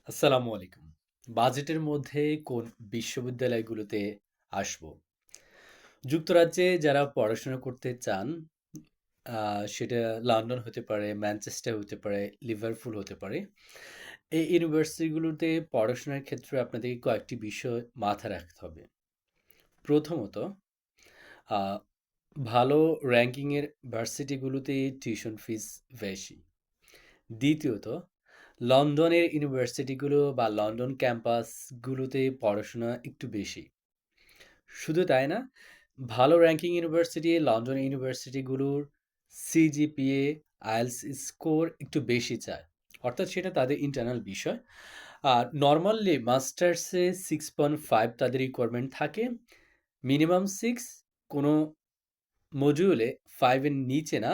আসসালামু আলাইকুম। বাজেটের মধ্যে কোন বিশ্ববিদ্যালয়গুলোতে আসবো? যুক্তরাজ্যে যারা পড়াশোনা করতে চান, সেটা লন্ডন হতে পারে, ম্যানচেস্টার হতে পারে, লিভারপুল হতে পারে। এই ইউনিভার্সিটিগুলোতে পড়াশোনার ক্ষেত্রে আপনাদেরকে কয়েকটি বিষয় মাথায় রাখতে হবে। প্রথমত, আ ভালো র‍্যাংকিংয়ের ভার্সিটিগুলোতে টিউশন ফিস বেশি। দ্বিতীয়ত, লন্ডনের ইউনিভার্সিটিগুলো বা লন্ডন ক্যাম্পাসগুলোতে পড়াশোনা একটু বেশি। শুধু তাই না, ভালো র‍্যাংকিং ইউনিভার্সিটি লন্ডন ইউনিভার্সিটিগুলোর সিজিপিএ, আইএলটিএস স্কোর একটু বেশি চায়। অর্থাৎ সেটা তাদের ইন্টারনাল বিষয়। আর নরমালি মাস্টার্সে 6.5 তাদের রিকোয়ারমেন্ট থাকে। মিনিমাম 6, কোনো মডিউলে 5 এর নিচে না।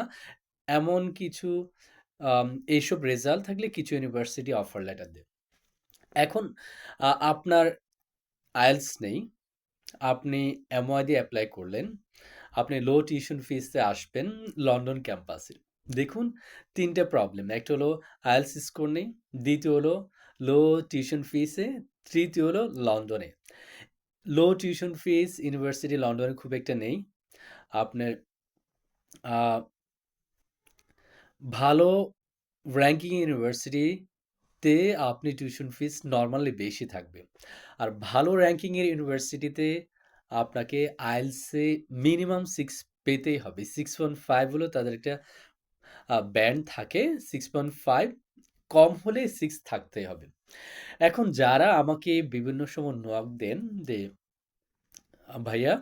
এমন কিছু এইসব রেজাল্ট থাকলে কিছু ইউনিভার্সিটি অফার লেটার দেয়। এখন আপনার আইএলটিএস নেই, আপনি এমওআই দিয়ে এপ্লাই করলেন। আপনি লো টিউশন ফিসে আসবেন লন্ডন ক্যাম্পাসে। দেখুন ৩ টে প্রবলেম। একটা হলো আইএলটিএস স্কোর নেই, দ্বিতীয় হলো লো টিউশন ফিসে, তৃতীয় হলো লন্ডনে। লো টিউশন ফিস ইউনিভার্সিটি লন্ডনে খুব একটা নেই। আপনার আ ভালো র‍্যাংকিং ইউনিভার্সিটিতে আপনি টিউশন ফিস নরমালি বেশি থাকবে। আর ভালো র‍্যাংকিংয়ের ইউনিভার্সিটিতে আপনাকে আইএলটিএসে মিনিমাম 6 পেতেই হবে। 6.5 হলো তাদের একটা ব্যান্ড থাকে। 6.5 কম হলে 6 থাকতেই হবে। এখন যারা আমাকে বিভিন্ন সময় নক দেন যে, "ভাইয়া,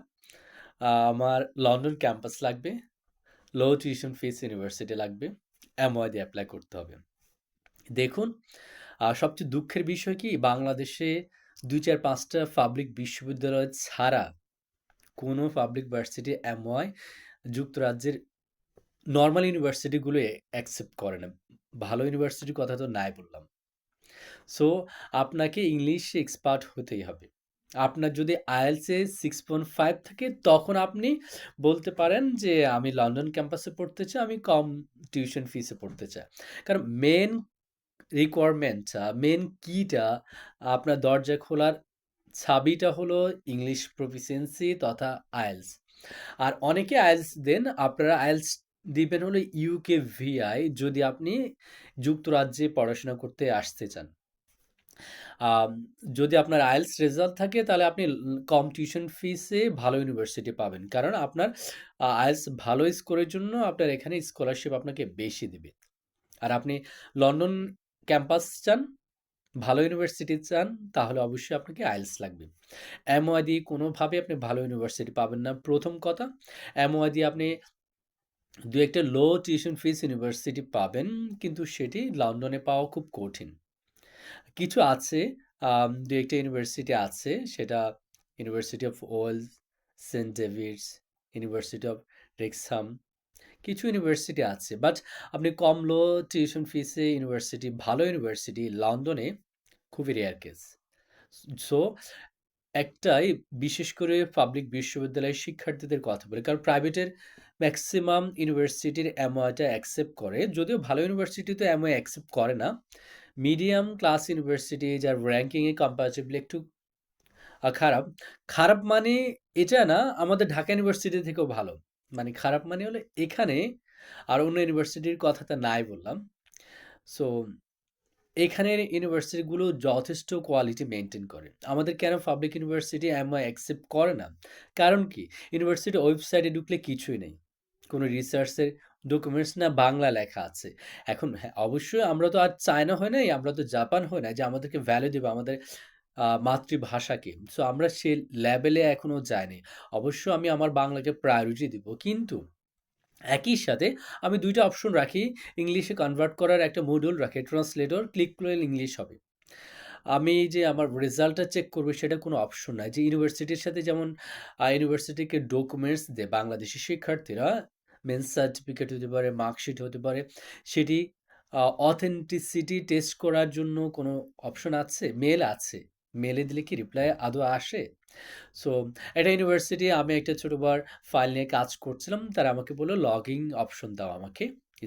আমার লন্ডন ক্যাম্পাস লাগবে, লো টিউশন ফিস ইউনিভার্সিটি লাগবে, এমওআই দিয়ে এপ্লাই করতে হবে।" দেখুন, সবচেয়ে দুঃখের বিষয় কি, বাংলাদেশে ২, ৪, ৫ টা পাবলিক বিশ্ববিদ্যালয় ছাড়া কোনো পাবলিক ভার্সিটি এমওআই যুক্তরাজ্যের নরমাল ইউনিভার্সিটিগুলো অ্যাকসেপ্ট করে না। ভালো ইউনিভার্সিটির কথা তো নাই বললাম। সো আপনাকে ইংলিশে এক্সপার্ট হতেই হবে। আপনার যদি আইএলটিএসে 6.5 থাকে তখন আপনি বলতে পারেন যে, "আমি লন্ডন ক্যাম্পাসে পড়তে চাই, আমি কম টিউশন ফিসে পড়তে চাই।" কারণ মেইন রিকোয়ারমেন্টটা, মেইন কিটা, আপনার দরজা খোলার চাবিটা হলো ইংলিশ প্রফিসিয়েন্সি তথা আইএলটিএস। আর অনেকে আইএলটিএস দেন, আপনারা আইএলটিএস দিবেন হলো ইউকেভিআই যদি আপনি যুক্তরাজ্যে পড়াশোনা করতে আসতে চান। আম যদি আপনার আইএলটিএস রেজাল্ট থাকে তাহলে আপনি কম টিউশন ফিসে ভালো ইউনিভার্সিটি পাবেন। কারণ আপনার আইএলটিএস ভালো স্কোরের জন্য আপনার এখানে স্কলারশিপ আপনাকে বেশি দিবে। আর আপনি লন্ডন ক্যাম্পাস চান, ভালো ইউনিভার্সিটি চান, তাহলে অবশ্যই আপনাকে আইএলটিএস লাগবে। এমওআই দিয়ে কোনোভাবে আপনি ভালো ইউনিভার্সিটি পাবেন না। প্রথম কথা, এমওআই দিয়ে আপনি ২ একটা লো টিউশন ফিস ইউনিভার্সিটি পাবেন, কিন্তু সেটি লন্ডনে পাওয়া খুব কঠিন। কিছু আছে, ২ একটা ইউনিভার্সিটি আছে, সেটা university of Wales, saint David's, university of Wrexham, কিছু ইউনিভার্সিটি আছে। বাট আপনি কম লো টিউশন ফিসে ইউনিভার্সিটি, ভালো ইউনিভার্সিটি লন্ডনে খুবই রেয়ার কেস। সো একটাই, বিশেষ করে পাবলিক বিশ্ববিদ্যালয়ের শিক্ষার্থীদের কথা বলি। কারণ প্রাইভেটের ম্যাক্সিমাম ইউনিভার্সিটির এমওআইটা অ্যাকসেপ্ট করে। যদিও ভালো ইউনিভার্সিটিতে এমওআই অ্যাকসেপ্ট করে না। মিডিয়াম ক্লাস ইউনিভার্সিটি যার র‍্যাংকিংয়ে কম্পারেটিভলি একটু খারাপ। খারাপ মানে এটা না, আমাদের ঢাকা ইউনিভার্সিটি থেকেও ভালো। মানে খারাপ মানে হলো এখানে, আর অন্য ইউনিভার্সিটির কথা তো নাই বললাম। সো এখানের ইউনিভার্সিটিগুলো যথেষ্ট কোয়ালিটি মেইনটেইন করে। আমাদের কেন পাবলিক ইউনিভার্সিটি এমওআই অ্যাকসেপ্ট করে না? কারণ কি? ইউনিভার্সিটির ওয়েবসাইটে ঢুকলে কিছুই নেই। কোনো রিসার্চের ডকুমেন্টস না, বাংলা লেখা আছে। এখন হ্যাঁ, অবশ্যই আমরা তো আর চায়না হই নাই, আমরা তো জাপান হই নাই যে আমাদেরকে ভ্যালু দিবে আমাদের মাতৃভাষাকে। সো আমরা সে লেভেলে এখনো যাইনি। অবশ্য আমি আমার বাংলাকে প্রায়োরিটি দিব। কিন্তু একই সাথে আমি ২ টা অপশন রাখি। ইংলিশে কনভার্ট করার একটা মডিউল রাখি। ট্রান্সলেটর ক্লিক করলে ইংলিশ হবে। আমি যে আমার রেজাল্টটা চেক করব সেটা কোনো অপশন নাই। যে ইউনিভার্সিটির সাথে যেমন ইউনিভার্সিটিকে ডকুমেন্টস দেয় বাংলাদেশি শিক্ষার্থীরা, মেন্স সার্টিফিকেট হতে পারে, মার্কশিট হতে পারে। সেটি অথেন্টিসিটি টেস্ট করার জন্য কোনো অপশন আছে? মেইল আছে। মেইলে দিলে কি রিপ্লাই আদৌ আসে? সো একটা ইউনিভার্সিটি, আমি একটা ছোটবার ফাইল নিয়ে কাজ করছিলাম। তারা আমাকে বলল লগইন অপশন দাও আমাকে,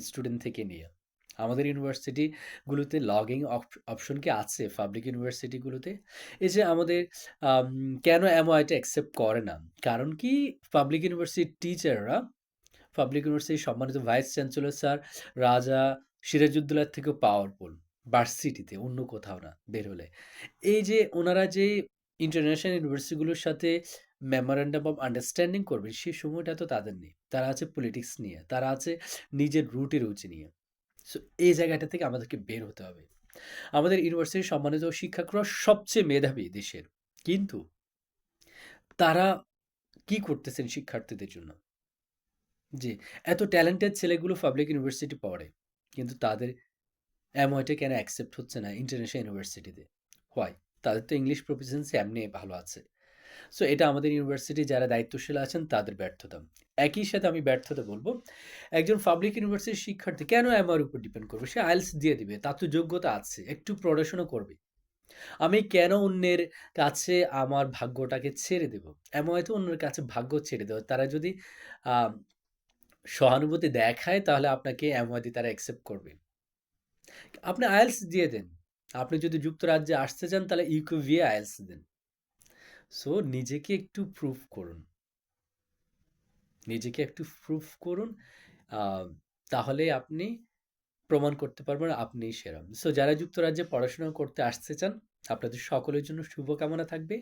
স্টুডেন্ট থেকে নিয়ে। আমাদের ইউনিভার্সিটিগুলোতে লগইন অপশন কি আছে পাবলিক ইউনিভার্সিটিগুলোতে? এই যে আমাদের আম কেন MOI টা অ্যাকসেপ্ট করে না? কারণ কি পাবলিক ইউনিভার্সিটির টিচাররা পাবলিক ইউনিভার্সিটির সম্মানিত ভাইস চ্যান্সেলর স্যার রাজা সিরাজউদ্দৌলার থেকেও পাওয়ারফুল ভার্সিটিতে, অন্য কোথাও না বের হলে। এই যে ওনারা যে ইন্টারন্যাশনাল ইউনিভার্সিটিগুলোর সাথে মেমোরেন্ডাম অফ আন্ডারস্ট্যান্ডিং করবে, সেই সময়টা তো তাদের নেই। তারা আছে পলিটিক্স নিয়ে, তারা আছে নিজের রুচি নিয়ে। সো এই জায়গাটা থেকে আমাদেরকে বের হতে হবে। আমাদের ইউনিভার্সিটির সম্মানিত শিক্ষকরা সবচেয়ে মেধাবী দেশের। কিন্তু তারা কি করতেছেন শিক্ষার্থীদের জন্য? জি, এত ট্যালেন্টেড ছেলেগুলো পাবলিক ইউনিভার্সিটি পড়ে। কিন্তু তাদের MOI কেন অ্যাকসেপ্ট হচ্ছে না ইন্টারন্যাশনাল ইউনিভার্সিটিতে? হোয়াই? তাদের তো ইংলিশ প্রফিসিয়েন্সি এমনি ভালো আছে। সো এটা আমাদের ইউনিভার্সিটি যারা দায়িত্বশীল আছেন তাদের ব্যর্থতা। একই সাথে আমি ব্যর্থতা বলবো, একজন পাবলিক ইউনিভার্সিটির শিক্ষার্থী কেন MOI উপর ডিপেন্ড করবে? সে আইএলটিএস দিয়ে দিবে। তার তো যোগ্যতা আছে। একটু পড়াশোনা করবে। আমি কেন অন্যের কাছে আমার ভাগ্যটাকে ছেড়ে দেব? MOI তো অন্যের কাছে ভাগ্য ছেড়ে দেওয়া। তারা যদি আ সহানুভূতি দেখায় তাহলে আপনাকে MOI দিয়ে তারা অ্যাকসেপ্ট করবে। আপনি আইএলটিএস দিয়ে দেন। আপনি যদি যুক্তরাজ্যে আসতে চান তাহলে ইউকেভিএ আইএলটিএস দেন। সো নিজেকে একটু প্রুভ করুন। নিজেকে একটু প্রুভ করুন। আ তাহলে আপনি প্রমাণ করতে পারবেন আপনিই সেরা। সো যারা যুক্তরাজ্যে পড়াশোনা করতে আসতে চান, আপনাদের সকলের জন্য শুভকামনা থাকবে।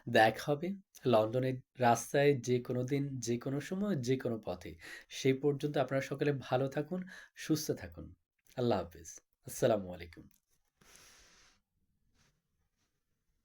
দেখা হবে লন্ডনের রাস্তায় যেকোনো দিন, যেকোনো সময়, যেকোনো পথে। সেই পর্যন্ত আপনারা সকলে ভালো থাকুন, সুস্থ থাকুন। আল্লাহ হাফেজ। আসসালামু আলাইকুম।